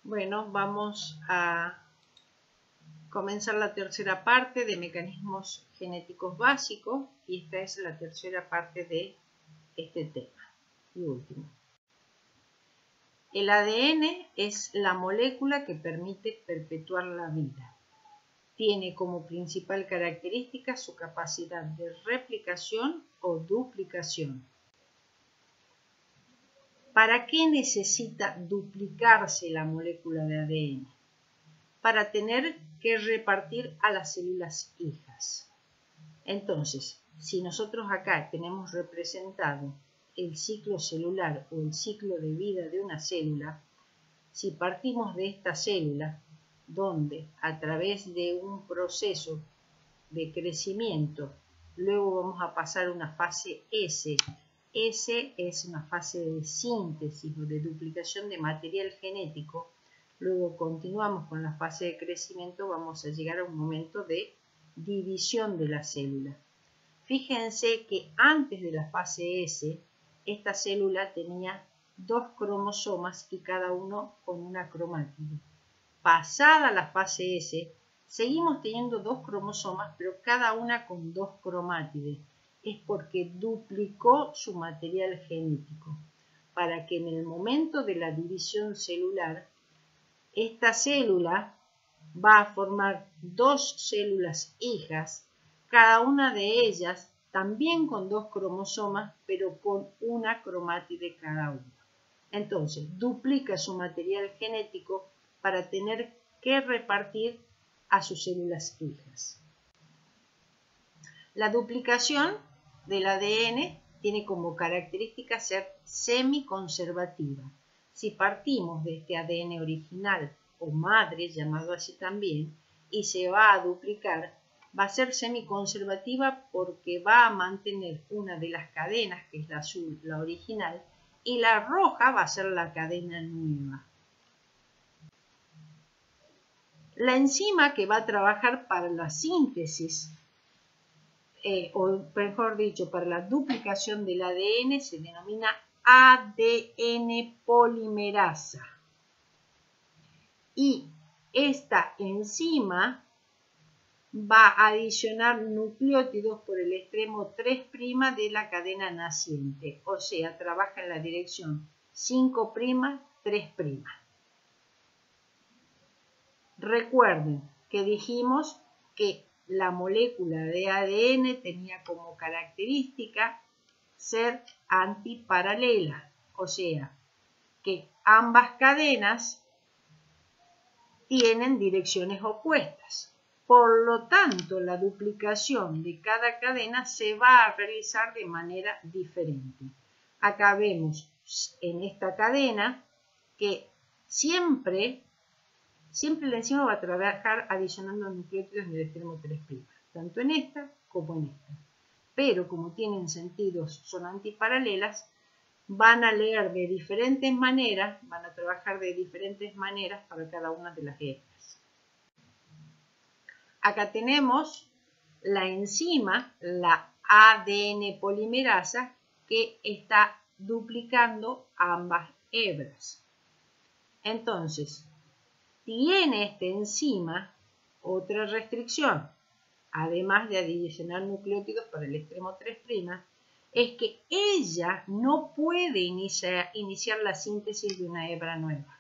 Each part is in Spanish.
Bueno, vamos a comenzar la tercera parte de mecanismos genéticos básicos y esta es la tercera parte de este tema y último. El ADN es la molécula que permite perpetuar la vida. Tiene como principal característica su capacidad de replicación o duplicación. ¿Para qué necesita duplicarse la molécula de ADN? Para tener que repartir a las células hijas. Entonces, si nosotros acá tenemos representado el ciclo celular o el ciclo de vida de una célula, si partimos de esta célula, donde a través de un proceso de crecimiento, luego vamos a pasar a una fase S. S es una fase de síntesis o de duplicación de material genético. Luego continuamos con la fase de crecimiento, vamos a llegar a un momento de división de la célula. Fíjense que antes de la fase S, esta célula tenía 2 cromosomas y cada uno con una cromátide. Pasada la fase S, seguimos teniendo 2 cromosomas, pero cada una con 2 cromátides. Es porque duplicó su material genético, para que en el momento de la división celular, esta célula va a formar 2 células hijas, cada una de ellas también con 2 cromosomas, pero con una cromátide cada una. Entonces, duplica su material genético para tener que repartir a sus células hijas. La duplicación del ADN tiene como característica ser semiconservativa. Si partimos de este ADN original o madre, llamado así también, y se va a duplicar, va a ser semiconservativa porque va a mantener una de las cadenas, que es la azul, la original, y la roja va a ser la cadena nueva. La enzima que va a trabajar para la síntesis, o mejor dicho, para la duplicación del ADN, se denomina ADN polimerasa. Y esta enzima va a adicionar nucleótidos por el extremo 3' de la cadena naciente, o sea, trabaja en la dirección 5', 3'. Recuerden que dijimos que la molécula de ADN tenía como característica ser antiparalela, o sea, que ambas cadenas tienen direcciones opuestas. Por lo tanto, la duplicación de cada cadena se va a realizar de manera diferente. Acá vemos en esta cadena que siempre la enzima va a trabajar adicionando nucleótidos en el extremo 3', tanto en esta como en esta. Pero como tienen sentidos, son antiparalelas, van a leer de diferentes maneras, van a trabajar de diferentes maneras para cada una de las hebras. Acá tenemos la enzima, la ADN polimerasa, que está duplicando ambas hebras. Entonces, tiene esta enzima otra restricción, además de adicionar nucleótidos para el extremo 3', es que ella no puede iniciar la síntesis de una hebra nueva.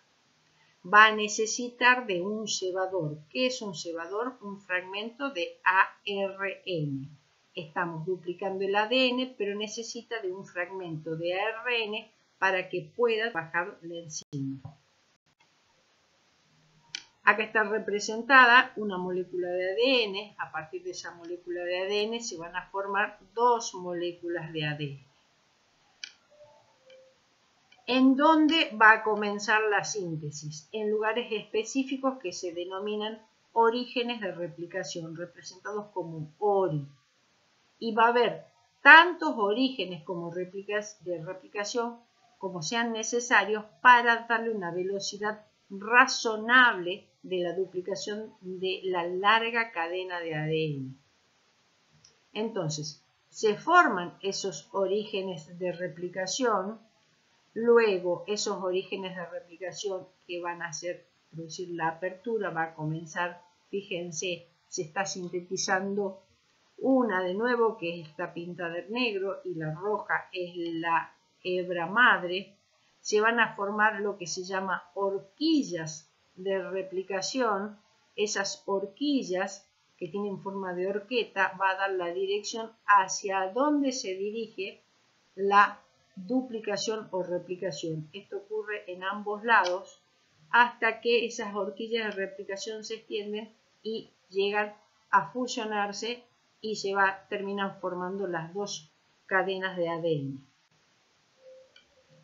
Va a necesitar de un cebador. ¿Qué es un cebador? Un fragmento de ARN. Estamos duplicando el ADN, pero necesita de un fragmento de ARN para que pueda bajar la enzima. Acá está representada una molécula de ADN. A partir de esa molécula de ADN se van a formar 2 moléculas de ADN. ¿En dónde va a comenzar la síntesis? En lugares específicos que se denominan orígenes de replicación, representados como ORI. Y va a haber tantos orígenes como de replicación como sean necesarios para darle una velocidad razonable de la duplicación de la larga cadena de ADN. Entonces, se forman esos orígenes de replicación. Luego, esos orígenes de replicación que van a ser producir la apertura, va a comenzar, fíjense, se está sintetizando una de nuevo que está pintada en negro y la roja es la hebra madre. Se van a formar lo que se llama horquillas de replicación. Esas horquillas que tienen forma de horqueta va a dar la dirección hacia donde se dirige la duplicación o replicación. Esto ocurre en ambos lados hasta que esas horquillas de replicación se extienden y llegan a fusionarse y terminan formando las dos cadenas de ADN.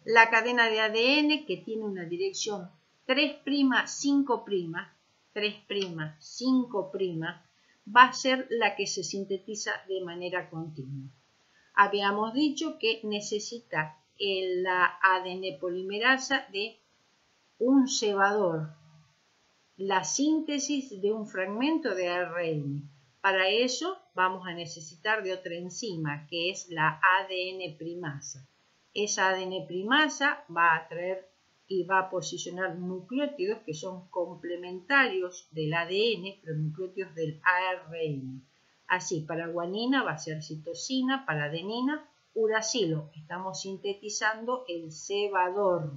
La cadena de ADN que tiene una dirección 3', 5', 3', 5', va a ser la que se sintetiza de manera continua. Habíamos dicho que necesita la ADN polimerasa de un cebador, la síntesis de un fragmento de ARN. Para eso vamos a necesitar de otra enzima, que es la ADN primasa. Esa ADN primasa va a traer y va a posicionar nucleótidos que son complementarios del ADN, pero nucleótidos del ARN. Así, para guanina va a ser citosina, para adenina, uracilo. Estamos sintetizando el cebador.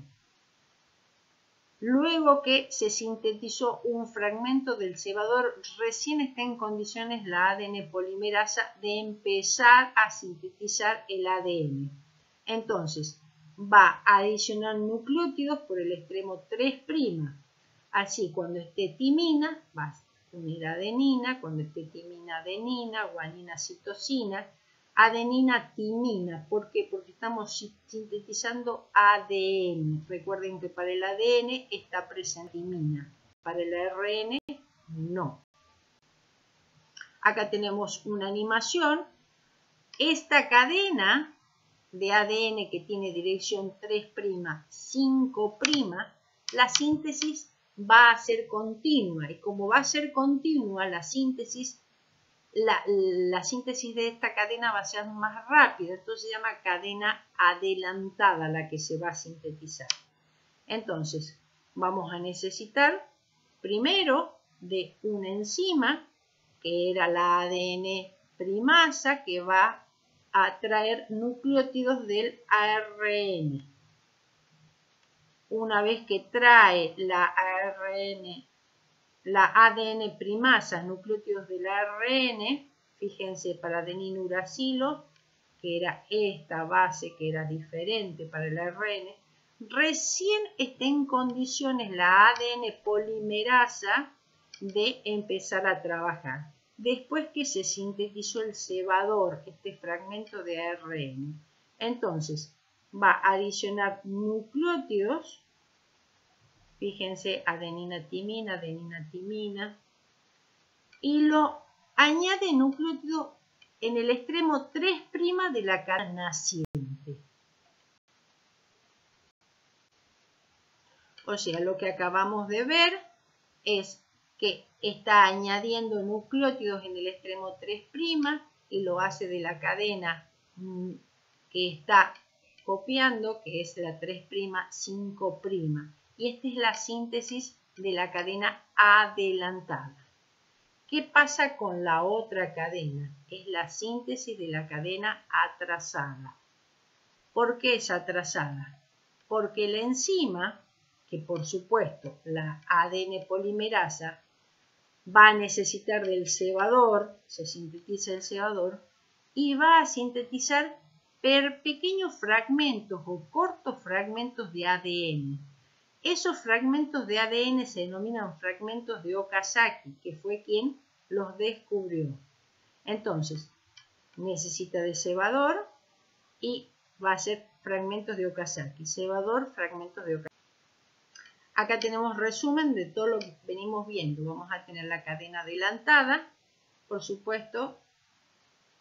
Luego que se sintetizó un fragmento del cebador, recién está en condiciones la ADN polimerasa de empezar a sintetizar el ADN. Entonces, va a adicionar nucleótidos por el extremo 3'. Así, cuando esté timina, va a unir adenina, cuando esté timina, adenina, guanina, citosina, adenina, timina. ¿Por qué? Porque estamos sintetizando ADN. Recuerden que para el ADN está presente timina, para el ARN no. Acá tenemos una animación. Esta cadena de ADN que tiene dirección 3', 5', la síntesis va a ser continua. Y como va a ser continua la síntesis, la síntesis de esta cadena va a ser más rápida. Esto se llama cadena adelantada la que se va a sintetizar. Entonces, vamos a necesitar primero de una enzima, que era la ADN primasa, que va a traer nucleótidos del ARN. Una vez que trae la ADN primasa, nucleótidos del ARN, fíjense, para adeninuracilo, que era esta base que era diferente para el ARN, recién está en condiciones la ADN polimerasa de empezar a trabajar. Después que se sintetizó el cebador, este fragmento de ARN, entonces va a adicionar nucleótidos. Fíjense, adenina, timina, y lo añade nucleótido en el extremo 3' de la cadena naciente. O sea, lo que acabamos de ver es que está añadiendo nucleótidos en el extremo 3' y lo hace de la cadena que está copiando, que es la 3', 5'. Y esta es la síntesis de la cadena adelantada. ¿Qué pasa con la otra cadena? Es la síntesis de la cadena atrasada. ¿Por qué es atrasada? Porque la enzima, que por supuesto la ADN polimerasa, va a necesitar del cebador, se sintetiza el cebador, y va a sintetizar pequeños fragmentos o cortos fragmentos de ADN. Esos fragmentos de ADN se denominan fragmentos de Okazaki, que fue quien los descubrió. Entonces, necesita de cebador y va a ser fragmentos de Okazaki. Cebador, fragmentos de Okazaki. Acá tenemos resumen de todo lo que venimos viendo. Vamos a tener la cadena adelantada, por supuesto,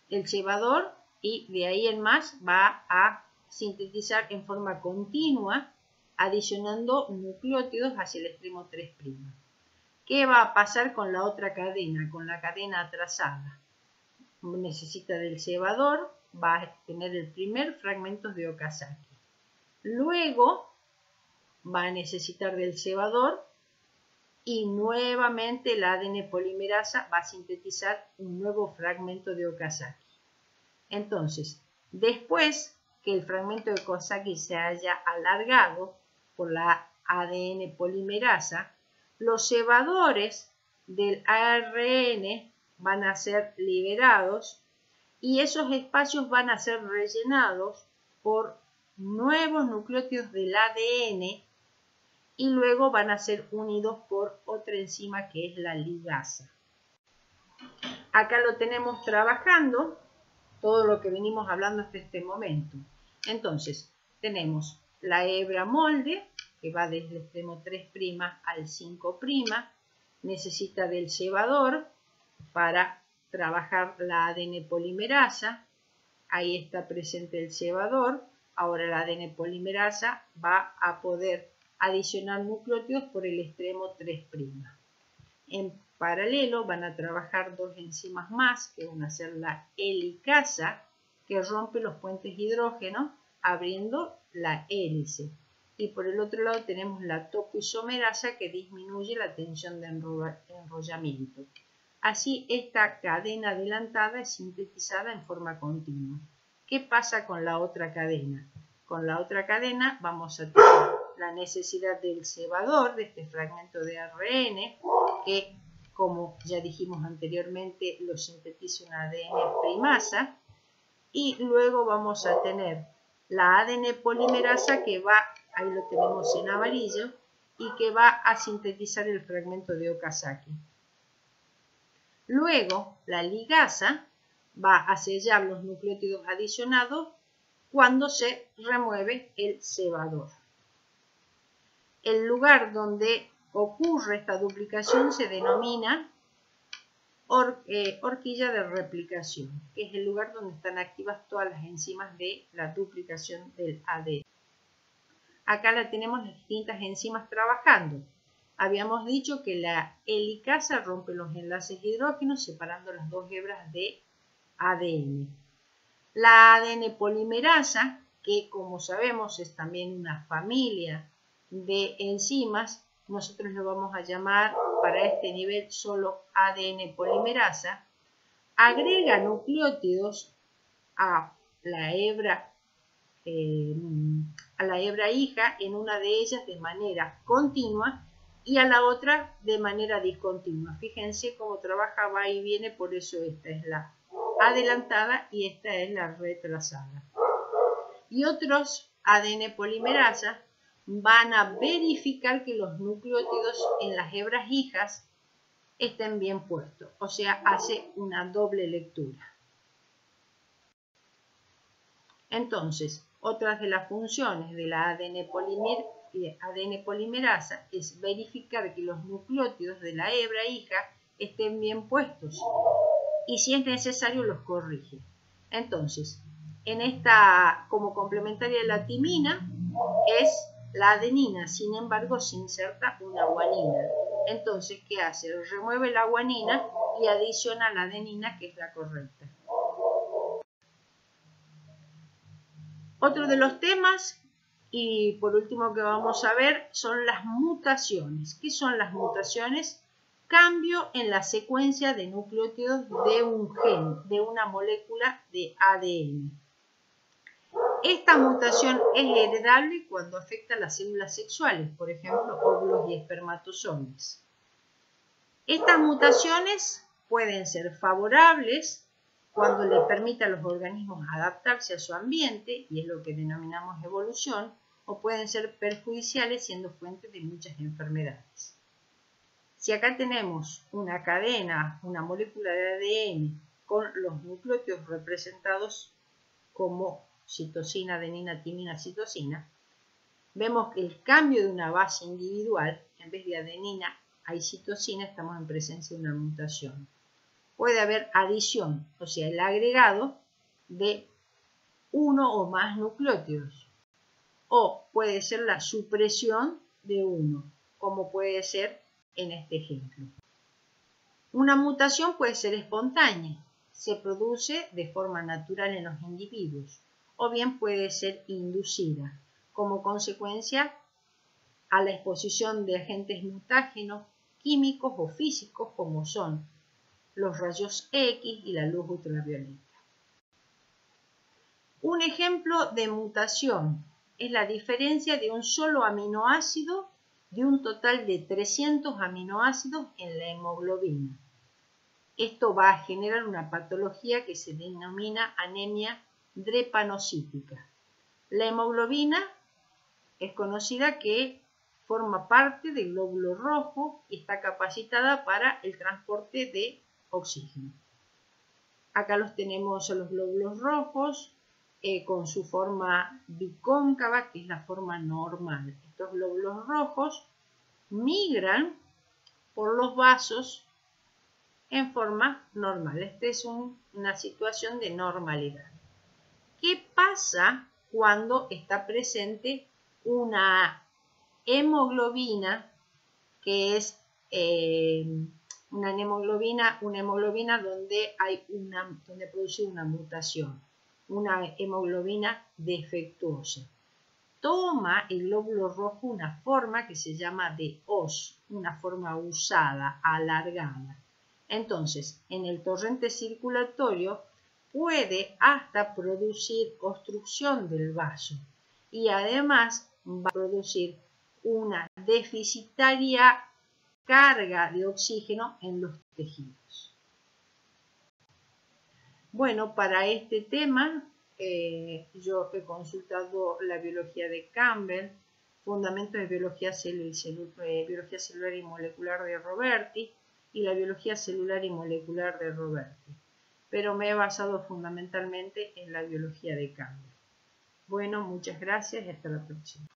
el cebador, y de ahí en más va a sintetizar en forma continua, adicionando nucleótidos hacia el extremo 3'. ¿Qué va a pasar con la otra cadena, con la cadena atrasada? Necesita del cebador, va a tener el primer fragmento de Okazaki. Luego va a necesitar del cebador y nuevamente la ADN polimerasa va a sintetizar un nuevo fragmento de Okazaki. Entonces, después que el fragmento de Okazaki se haya alargado por la ADN polimerasa, los cebadores del ARN van a ser liberados y esos espacios van a ser rellenados por nuevos nucleótidos del ADN y luego van a ser unidos por otra enzima que es la ligasa. Acá lo tenemos trabajando, todo lo que venimos hablando hasta este momento. Entonces, tenemos la hebra molde, que va desde el extremo 3' al 5', necesita del cebador para trabajar la ADN polimerasa. Ahí está presente el cebador. Ahora la ADN polimerasa va a poder adicionar nucleótidos por el extremo 3'. En paralelo van a trabajar dos enzimas más, que van a ser la helicasa, que rompe los puentes hidrógenos abriendo la hélice. Y por el otro lado tenemos la topoisomerasa, que disminuye la tensión de enrollamiento. Así, esta cadena adelantada es sintetizada en forma continua. ¿Qué pasa con la otra cadena? Con la otra cadena vamos a tener la necesidad del cebador, de este fragmento de ARN, que, como ya dijimos anteriormente, lo sintetiza una ADN primasa. Y luego vamos a tener la ADN polimerasa que va, ahí lo tenemos en amarillo, y que va a sintetizar el fragmento de Okazaki. Luego, la ligasa va a sellar los nucleótidos adicionados cuando se remueve el cebador. El lugar donde ocurre esta duplicación se denomina horquilla de replicación, que es el lugar donde están activas todas las enzimas de la duplicación del ADN. Acá la tenemos las distintas enzimas trabajando. Habíamos dicho que la helicasa rompe los enlaces hidrógenos separando las dos hebras de ADN. La ADN polimerasa, que como sabemos es también una familia de enzimas, nosotros lo vamos a llamar para este nivel solo ADN polimerasa, agrega nucleótidos a la hebra hija en una de ellas de manera continua y a la otra de manera discontinua. Fíjense cómo trabaja, va y viene, por eso esta es la adelantada y esta es la retrasada. Y otros ADN polimerasa van a verificar que los nucleótidos en las hebras hijas estén bien puestos, o sea, hace una doble lectura. Entonces, otras de las funciones de la ADN polimerasa es verificar que los nucleótidos de la hebra hija estén bien puestos y si es necesario los corrige. Entonces, en esta, como complementaria de la timina, es la adenina, sin embargo se inserta una guanina. Entonces, ¿qué hace? Remueve la guanina y adiciona la adenina, que es la correcta. Otro de los temas, y por último que vamos a ver, son las mutaciones. ¿Qué son las mutaciones? Cambio en la secuencia de nucleótidos de un gen, de una molécula de ADN. Esta mutación es heredable cuando afecta a las células sexuales, por ejemplo, óvulos y espermatozoides. Estas mutaciones pueden ser favorables cuando le permite a los organismos adaptarse a su ambiente, y es lo que denominamos evolución, o pueden ser perjudiciales siendo fuente de muchas enfermedades. Si acá tenemos una cadena, una molécula de ADN con los nucleótidos representados como citosina, adenina, timina, citosina, vemos que el cambio de una base individual, en vez de adenina hay citosina, estamos en presencia de una mutación. Puede haber adición, o sea, el agregado de uno o más nucleótidos, o puede ser la supresión de uno, como puede ser en este ejemplo. Una mutación puede ser espontánea, se produce de forma natural en los individuos, o bien puede ser inducida, como consecuencia a la exposición de agentes mutágenos químicos o físicos como son los rayos X y la luz ultravioleta. Un ejemplo de mutación es la diferencia de un solo aminoácido de un total de 300 aminoácidos en la hemoglobina. Esto va a generar una patología que se denomina anemia drepanocítica. La hemoglobina es conocida que forma parte del glóbulo rojo y está capacitada para el transporte de oxígeno. Acá los tenemos a los glóbulos rojos con su forma bicóncava, que es la forma normal. Estos glóbulos rojos migran por los vasos en forma normal. Esta es una situación de normalidad. ¿Qué pasa cuando está presente una hemoglobina que es una hemoglobina donde produce una mutación, una hemoglobina defectuosa? Toma el glóbulo rojo una forma que se llama de Hoz, una forma usada, alargada. Entonces, en el torrente circulatorio puede hasta producir obstrucción del vaso y además va a producir una deficitaria carga de oxígeno en los tejidos. Bueno, para este tema yo he consultado la biología de Campbell, fundamentos de biología celular y molecular de Roberti y la biología celular y molecular de Roberti, pero me he basado fundamentalmente en la biología de Campbell. Bueno, muchas gracias y hasta la próxima.